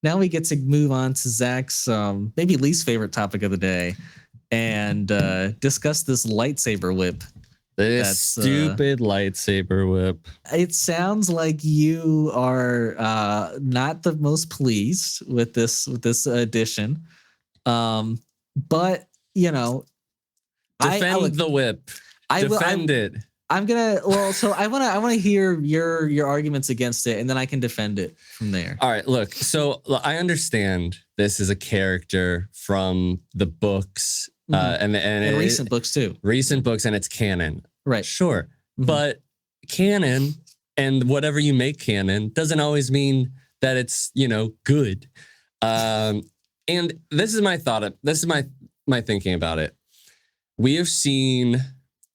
now we get to move on to Zach's maybe least favorite topic of the day, and discuss this lightsaber whip. This stupid lightsaber whip. It sounds like you are not the most pleased with this addition, but you know, defend the whip. Defend it. I'm gonna. Well, so I want to hear your arguments against it, and then I can defend it from there. All right. Look. So I understand this is a character from the books. And recent books too. Recent books, and it's canon. Right. Sure. Mm-hmm. But canon and whatever you make canon doesn't always mean that it's, good. And this is my thought. This is my thinking about it. We have seen,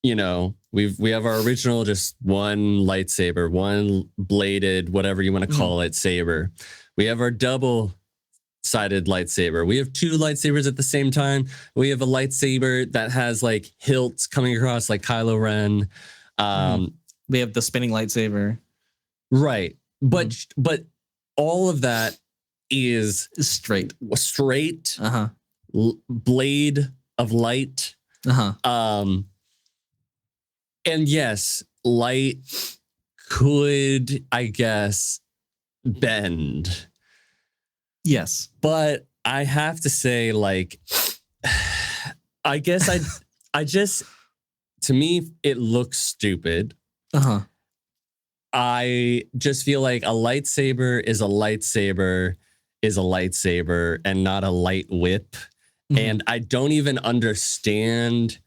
we have our original just one lightsaber, one bladed, whatever you want to call it, saber. We have our double-sided lightsaber. We have two lightsabers at the same time. We have a lightsaber that has like hilts coming across like Kylo Ren. We have the spinning lightsaber. Right. But all of that is straight. Blade of light. And yes, light could, I guess, bend. Yes. But I have to say, like, I guess I just, to me, it looks stupid. I just feel like a lightsaber is a lightsaber and not a light whip. And I don't even understand,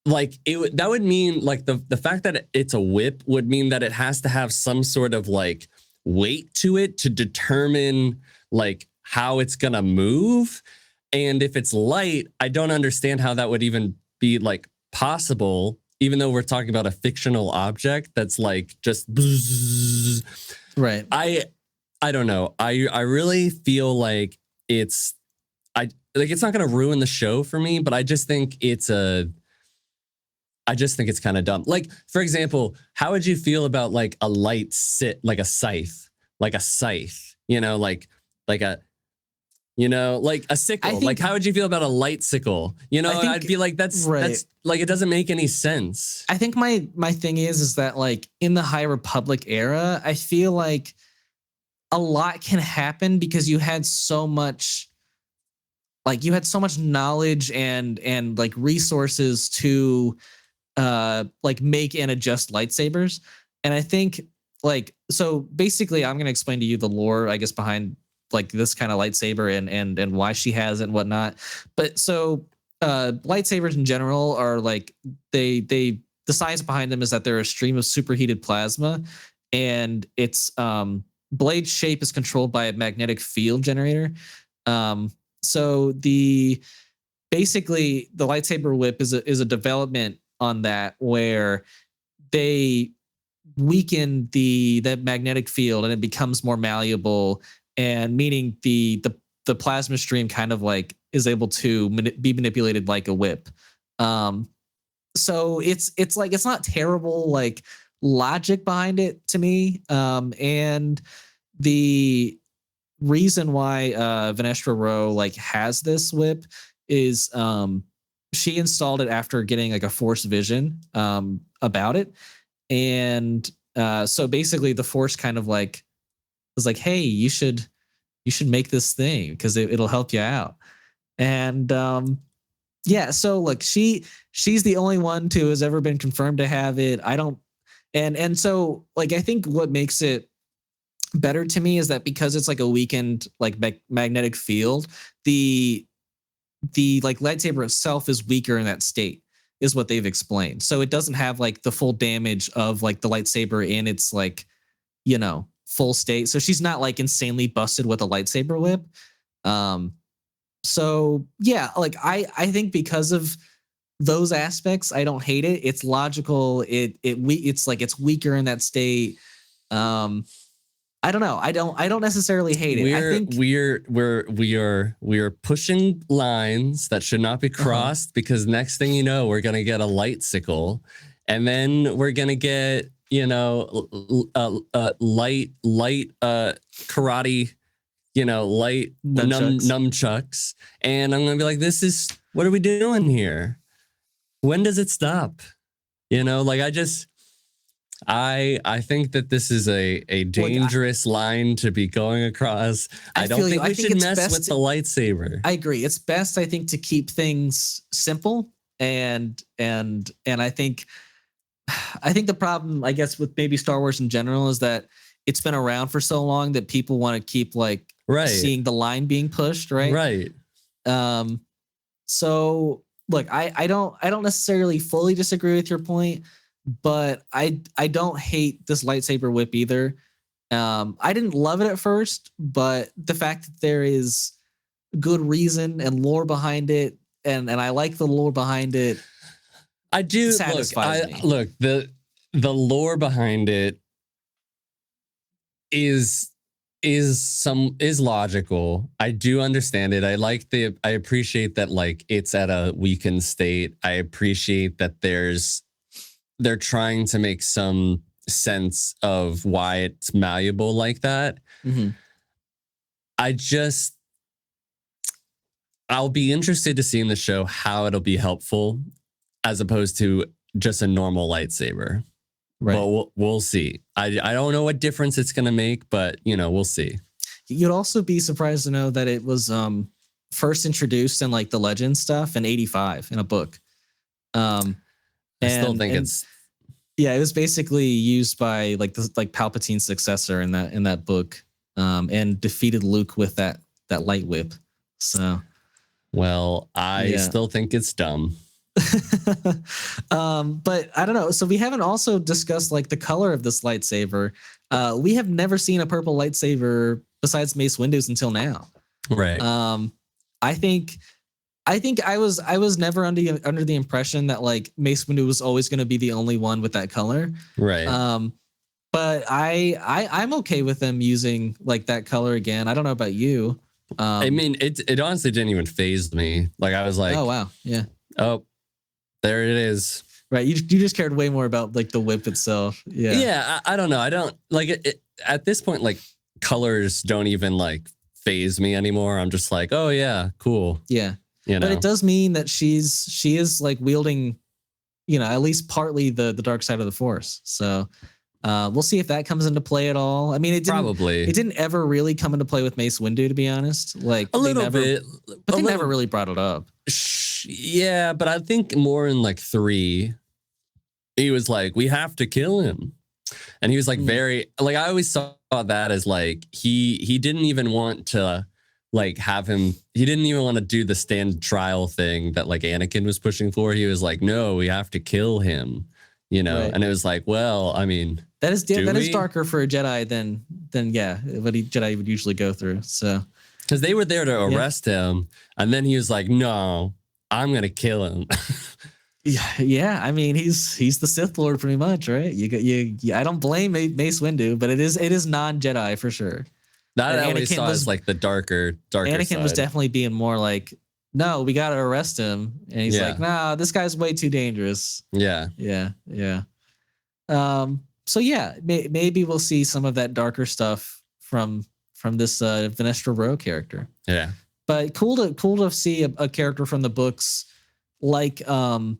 like, that would mean, like, the fact that it's a whip would mean that it has to have some sort of, like, weight to it to determine like how it's gonna move. And if it's light, I don't understand how that would even be like possible, even though we're talking about a fictional object that's like just bzzz. Right. I don't know. I really feel like it's not gonna ruin the show for me, but I just think it's kind of dumb. Like, for example, how would you feel about like a light like a scythe, like a sickle? Like, how would you feel about a light sickle? I'd be like, that's like, it doesn't make any sense. I think my thing is that like in the High Republic era, I feel like a lot can happen because you had so much knowledge and like resources to like make and adjust lightsabers. And I think like, so basically I'm going to explain to you the lore, I guess, behind like this kind of lightsaber and why she has it and whatnot. But so lightsabers in general are like, the science behind them is that they're a stream of superheated plasma, and its blade shape is controlled by a magnetic field generator. So basically the lightsaber whip is a development on that, where they weaken the magnetic field and it becomes more malleable, and meaning the plasma stream kind of like is able to be manipulated like a whip. So it's like, it's not terrible like logic behind it to me. And the reason why Vanestra Rho like has this whip is she installed it after getting like a Force vision about it. And so basically the Force kind of like was like, hey, you should make this thing because it'll help you out. And yeah, so like she's the only one to has ever been confirmed to have it. And so like, I think what makes it better to me is that because it's like a weakened like magnetic field, the like lightsaber itself is weaker in that state, is what they've explained. So it doesn't have like the full damage of like the lightsaber in its like, full state. So she's not like insanely busted with a lightsaber whip. So yeah, like I think because of those aspects, I don't hate it. It's logical. It's like it's weaker in that state. I don't know. I don't necessarily hate it. I think we are pushing lines that should not be crossed, because next thing you know, we're gonna get a light sickle, and then we're gonna get light karate, light Nunchucks. nunchucks. And I'm going to be like, what are we doing here? When does it stop? I think that this is a dangerous line to be going across. I don't think we should mess with the lightsaber. I agree. It's best, I think, to keep things simple. And I think the problem, I guess, with maybe Star Wars in general is that it's been around for so long that people want to keep seeing the line being pushed, right? Right. So look, I don't necessarily fully disagree with your point, but I don't hate this lightsaber whip either. I didn't love it at first, but the fact that there is good reason and lore behind it, and I like the lore behind it. I do. Look, the lore behind it is logical. I do understand it. I appreciate that it's at a weakened state. I appreciate that they're trying to make some sense of why it's malleable like that. Mm-hmm. I'll be interested to see in the show how it'll be helpful as opposed to just a normal lightsaber. Right. But we'll see. I don't know what difference it's going to make, but we'll see. You'd also be surprised to know that it was first introduced in the Legend stuff in '85 in a book. I still think it's. Yeah, it was basically used by Palpatine's successor in that book, and defeated Luke with that Lightwhip. So, well, I still think it's dumb. But I don't know. So we haven't also discussed the color of this lightsaber. We have never seen a purple lightsaber besides Mace Windu's until now. Right. I think I was never under the impression that Mace Windu was always going to be the only one with that color. Right. But I'm okay with them using that color again. I don't know about you. I mean, it honestly didn't even faze me. I was like, oh wow, yeah. Oh, there it is. Right. You just cared way more about the whip itself. Yeah. Yeah. I don't know. I don't it at this point, colors don't even faze me anymore. I'm just like, oh yeah, cool. Yeah. But it does mean that she is wielding, at least partly the dark side of the Force. So we'll see if that comes into play at all. I mean, it didn't ever really come into play with Mace Windu, to be honest. A little bit, but they never really brought it up. Yeah, but I think more in 3, he was like, we have to kill him. And he was very, I always saw that as he didn't even want to have him, he didn't even want to do the stand trial thing that Anakin was pushing for. He was like, no, we have to kill him, right. And it was well, I mean, that is darker for a Jedi than what a Jedi would usually go through. So, because they were there to arrest him, and then he was like, no, I'm gonna kill him. Yeah. I mean, he's the Sith Lord pretty much, right? I don't blame Mace Windu, but it is non-Jedi for sure. That I always saw as the darker Anakin side. Was definitely being more no, we got to arrest him. And he's nah, this guy's way too dangerous. Yeah. So yeah, maybe we'll see some of that darker stuff from this Venestra Rowe character. Yeah. But cool to see a character from the books the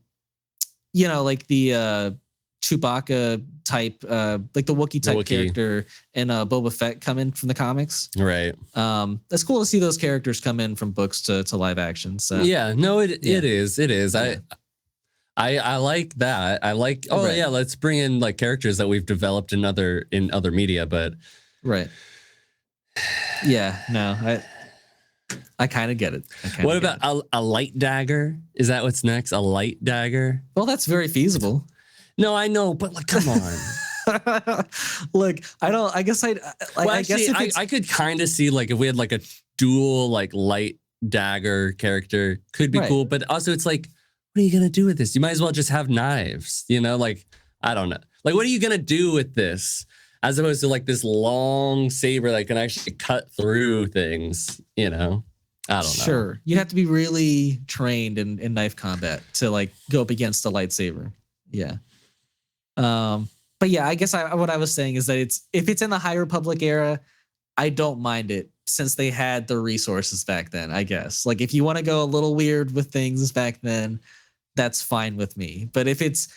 Chewbacca type, the Wookiee type character and Boba Fett come in from the comics. Right. That's cool to see those characters come in from books to live action. So yeah, no, it is. Yeah. I like that. I like, let's bring in characters that we've developed in other media, but right. Yeah, no, I kind of get it. What about a light dagger? Is that what's next? A light dagger? Well, that's very feasible. No, I know, but come on. Look, I guess I could kind of see if we had a dual light dagger character could be cool, but also it's what are you gonna do with this? You might as well just have knives, I don't know. What are you gonna do with this? As opposed to this long saber that can actually cut through things, I don't know. Sure. You'd have to be really trained in knife combat to go up against a lightsaber. Yeah. But yeah, I guess what I was saying is that if it's in the High Republic era, I don't mind it since they had the resources back then, I guess. Like if you want to go a little weird with things back then, that's fine with me. But if it's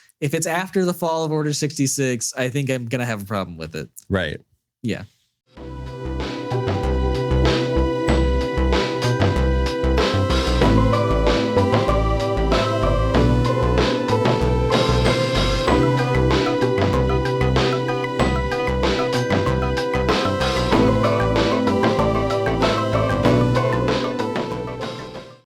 after the fall of Order 66, I think I'm gonna have a problem with it. Right. Yeah.